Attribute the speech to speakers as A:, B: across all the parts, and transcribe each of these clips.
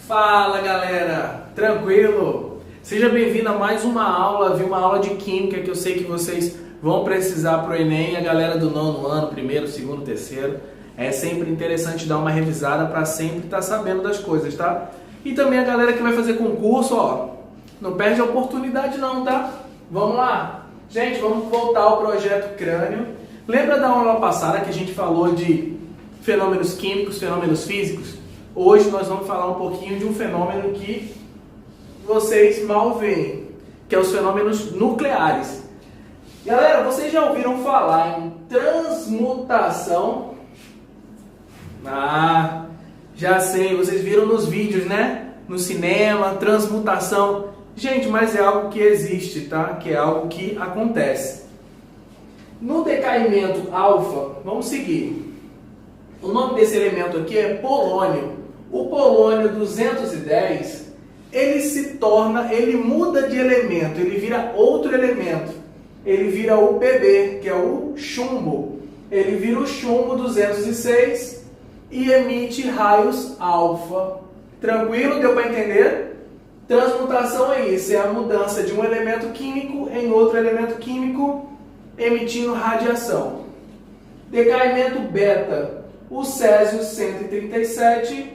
A: Fala galera, tranquilo? Seja bem-vindo a mais uma aula de Química que eu sei que vocês vão precisar para o Enem, a galera do nono ano, primeiro, segundo, terceiro. É sempre interessante dar uma revisada para sempre estar sabendo das coisas, tá? E também a galera que vai fazer concurso, ó, não perde a oportunidade não, tá? Vamos lá? Gente, vamos voltar ao projeto Crânio. Lembra da aula passada que a gente falou de fenômenos químicos, fenômenos físicos? Hoje nós vamos falar um pouquinho de um fenômeno que vocês mal veem, que é os fenômenos nucleares. Galera, vocês já ouviram falar em transmutação? Ah, já sei, vocês viram nos vídeos, né? No cinema, transmutação. Gente, mas é algo que existe, tá? Que é algo que acontece. No decaimento alfa, vamos seguir. O nome desse elemento aqui é polônio. O polônio 210, ele muda de elemento, ele vira outro elemento. Ele vira o Pb, que é o chumbo. Ele vira o chumbo 206 e emite raios alfa. Tranquilo? Deu para entender? Transmutação é isso, é a mudança de um elemento químico em outro elemento químico, emitindo radiação. Decaimento beta, o césio 137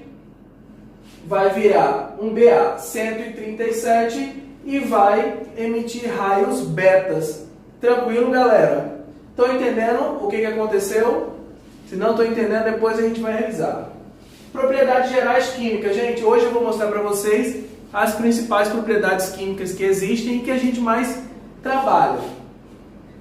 A: vai virar um Ba 137 e vai emitir raios betas. Tranquilo, galera? Estão entendendo o que aconteceu? Se não estão entendendo, depois a gente vai revisar. Propriedades gerais químicas. Gente, hoje eu vou mostrar para vocês as principais propriedades químicas que existem e que a gente mais trabalha.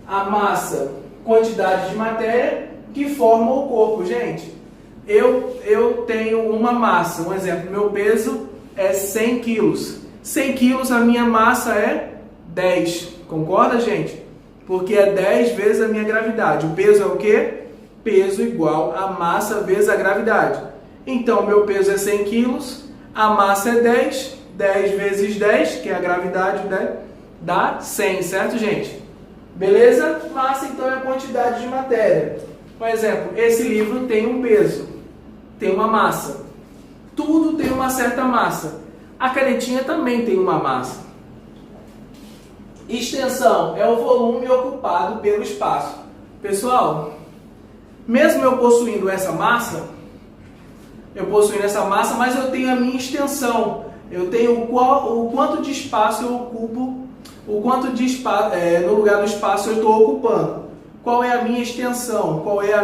A: A massa, quantidade de matéria que forma o corpo, gente. Eu tenho uma massa, um exemplo, meu peso é 100 quilos. 100 quilos, a minha massa é 10. Concorda, gente? Porque é 10 vezes a minha gravidade. O peso é o quê? Peso igual a massa vezes a gravidade. Então, meu peso é 100 quilos, a massa é 10. 10 vezes 10, que é a gravidade, né? Dá 100, certo, gente? Beleza? Massa, então, é a quantidade de matéria. Por exemplo, esse livro tem um peso, tem uma massa. Tudo tem uma certa massa. A canetinha também tem uma massa. Extensão é o volume ocupado pelo espaço. Pessoal, mesmo eu possuindo essa massa, mas eu tenho a minha extensão. Eu tenho o quanto de espaço eu ocupo, o quanto de espaço, no lugar do espaço eu estou ocupando. Qual é a minha extensão? Qual é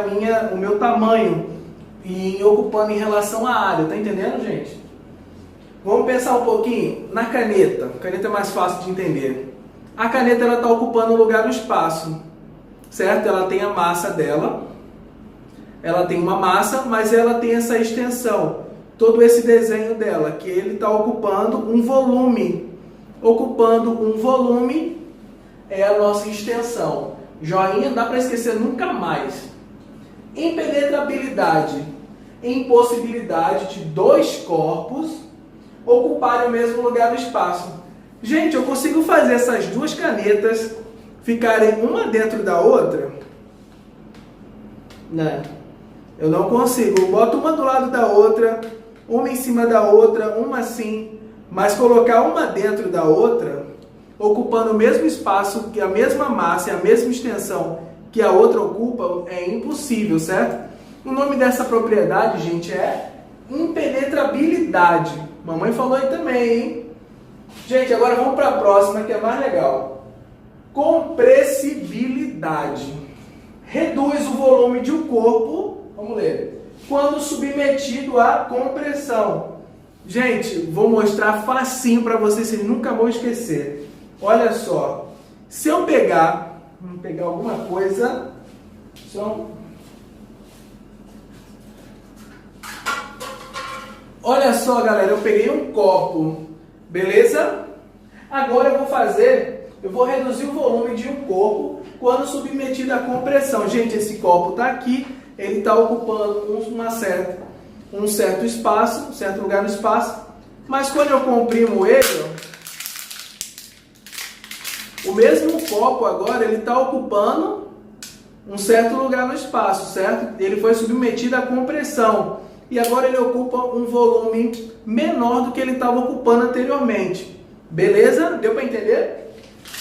A: o meu tamanho? E ocupando em relação à área. Tá entendendo, gente? Vamos pensar um pouquinho na caneta. A caneta é mais fácil de entender. A caneta está ocupando o lugar do espaço. Certo? Ela tem a massa dela. Ela tem uma massa, mas ela tem essa extensão. Todo esse desenho dela, que ele está ocupando um volume. Ocupando um volume é a nossa extensão. Joinha, não dá para esquecer nunca mais. Impenetrabilidade, impossibilidade de dois corpos ocuparem o mesmo lugar no espaço. Gente, eu consigo fazer essas duas canetas ficarem uma dentro da outra? Não, eu não consigo. Eu boto uma do lado da outra, uma em cima da outra, uma assim, mas colocar uma dentro da outra, ocupando o mesmo espaço, que a mesma massa e a mesma extensão que a outra ocupa, é impossível, certo? O nome dessa propriedade, gente, é impenetrabilidade. Mamãe falou aí também, hein? Gente, agora vamos para a próxima, que é mais legal. Compressibilidade. Reduz o volume de um corpo, vamos ler, quando submetido à compressão. Gente, vou mostrar facinho para vocês nunca vão esquecer. Olha só, se eu pegar, vamos pegar alguma coisa, olha só, galera, eu peguei um copo, beleza? Agora eu vou reduzir o volume de um corpo quando submetido à compressão. Gente, esse copo está aqui, ele está ocupando um certo espaço, um certo lugar no espaço, mas quando eu comprimo ele, ó, o mesmo copo agora ele está ocupando um certo lugar no espaço, certo? Ele foi submetido à compressão. e agora ele ocupa um volume menor do que ele estava ocupando anteriormente. Beleza? Deu para entender?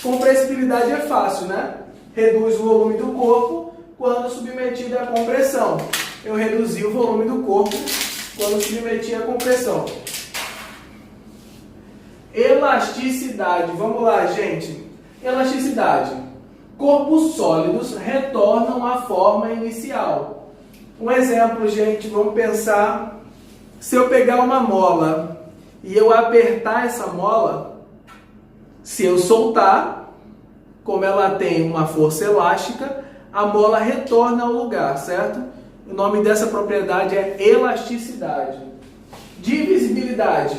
A: Compressibilidade é fácil, né? Reduz o volume do corpo quando submetido à compressão. Eu reduzi o volume do corpo quando submeti à compressão. Elasticidade. Vamos lá, gente. Elasticidade. Corpos sólidos retornam à forma inicial. Um exemplo, gente, vamos pensar. Se eu pegar uma mola e eu apertar essa mola, se eu soltar, como ela tem uma força elástica, a mola retorna ao lugar, certo? O nome dessa propriedade é elasticidade. Divisibilidade.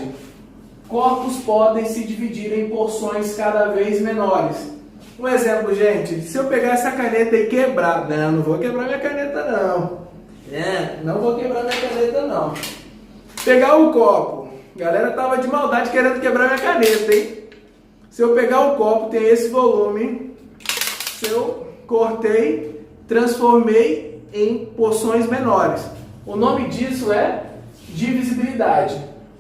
A: Corpos podem se dividir em porções cada vez menores. Um exemplo, gente, se eu pegar essa caneta e quebrar... Não vou quebrar minha caneta, não. Não vou quebrar minha caneta, não. Pegar o copo. A galera tava de maldade querendo quebrar minha caneta, hein? Se eu pegar o copo, tem esse volume. Se eu cortei, transformei em porções menores. O nome disso é divisibilidade.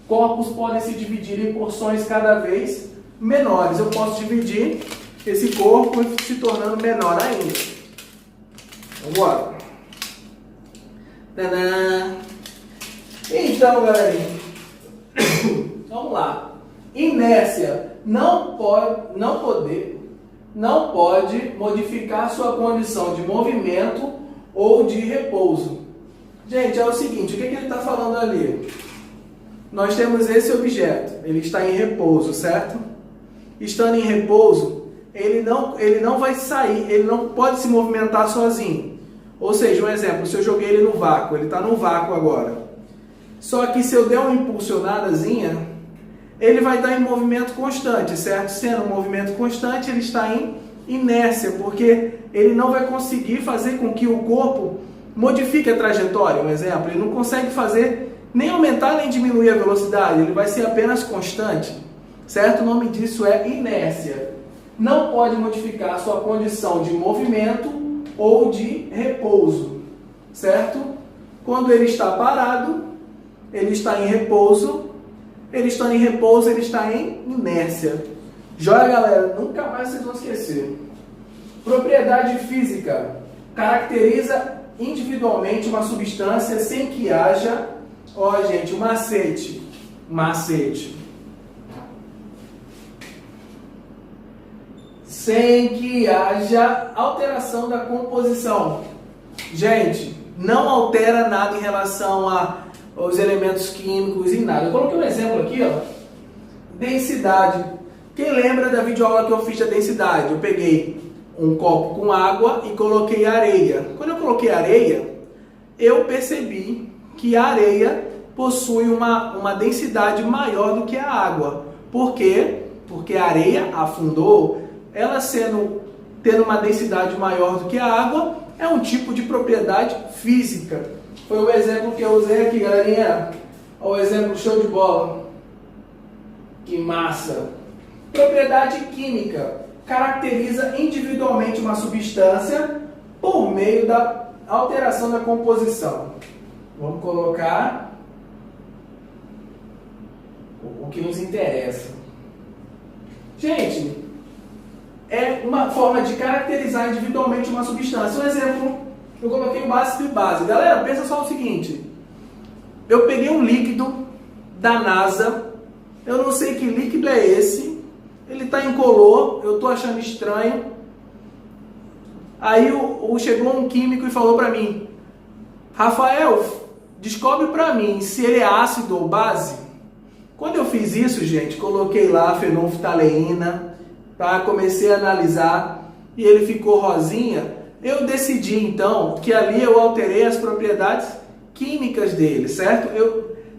A: Corpos podem se dividir em porções cada vez menores. Eu posso dividir esse corpo se tornando menor ainda. Vamos embora. Tadã! Então, galerinha, vamos lá. Inércia não pode modificar sua condição de movimento ou de repouso. Gente, é o seguinte, o que ele está falando ali? Nós temos esse objeto, ele está em repouso, certo? Estando em repouso, ele não vai sair, ele não pode se movimentar sozinho. Ou seja, um exemplo, se eu joguei ele no vácuo, ele está no vácuo agora. Só que se eu der uma impulsionadazinha, ele vai estar em movimento constante, certo? Sendo um movimento constante, ele está em inércia, porque ele não vai conseguir fazer com que o corpo modifique a trajetória, um exemplo. Ele não consegue fazer nem aumentar nem diminuir a velocidade, ele vai ser apenas constante, certo? O nome disso é inércia. Não pode modificar sua condição de movimento ou de repouso, certo? Quando ele está parado, ele está em repouso. Ele está em repouso, ele está em inércia. Joia, galera, nunca mais vocês vão esquecer. Propriedade física. Caracteriza individualmente uma substância sem que haja, ó, gente, um macete. Sem que haja alteração da composição. Gente, não altera nada em relação aos elementos químicos e nada. Eu coloquei um exemplo aqui, ó. Densidade. Quem lembra da videoaula que eu fiz da densidade? Eu peguei um copo com água e coloquei areia. Quando eu coloquei areia, eu percebi que a areia possui uma densidade maior do que a água. Por quê? Porque a areia afundou. Ela tendo uma densidade maior do que a água, é um tipo de propriedade física. Foi o exemplo que eu usei aqui, galerinha. Olha o exemplo show de bola. Que massa! Propriedade química. Caracteriza individualmente uma substância por meio da alteração da composição. Vamos colocar o que nos interessa. Gente, é uma forma de caracterizar individualmente uma substância. Um exemplo, eu coloquei o básico e base. Galera, pensa só o seguinte. Eu peguei um líquido da NASA. Eu não sei que líquido é esse. Ele está incolor. Eu estou achando estranho. Aí chegou um químico e falou para mim: Rafael, descobre para mim se ele é ácido ou base. Quando eu fiz isso, gente, coloquei lá fenolftaleína. Tá? Comecei a analisar e ele ficou rosinha. Eu decidi então que ali eu alterei as propriedades químicas dele, certo?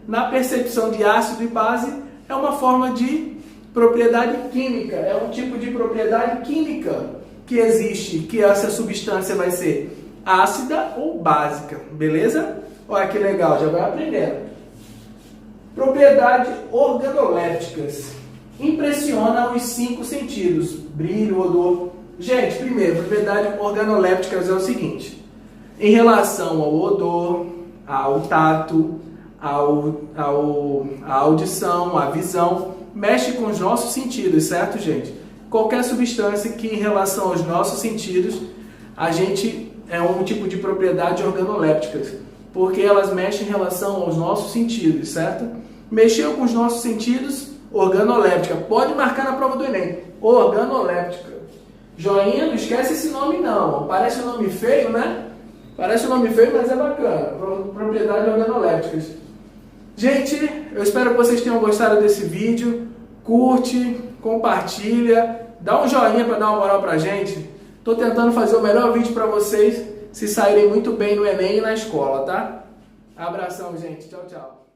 A: Na percepção de ácido e base é uma forma de propriedade química, é um tipo de propriedade química que existe, que essa substância vai ser ácida ou básica, beleza? Olha que legal, já vai aprendendo. Propriedades organolépticas. Impressiona os 5 sentidos, brilho, odor. Gente, primeiro, propriedades organolépticas é o seguinte: em relação ao odor, ao tato, a audição, a visão, mexe com os nossos sentidos, certo, gente? Qualquer substância que em relação aos nossos sentidos, a gente é um tipo de propriedade organolépticas, porque elas mexem em relação aos nossos sentidos, certo? Mexeu com os nossos sentidos, organoléptica. Pode marcar na prova do Enem, organoléptica. Joinha, não esquece esse nome não, parece um nome feio, né? Parece um nome feio, mas é bacana. Propriedades organolépticas. Gente, eu espero que vocês tenham gostado desse vídeo. Curte, compartilha, dá um joinha para dar uma moral pra gente. Tô tentando fazer o melhor vídeo para vocês se saírem muito bem no Enem e na escola, tá? Abração, gente. Tchau, tchau.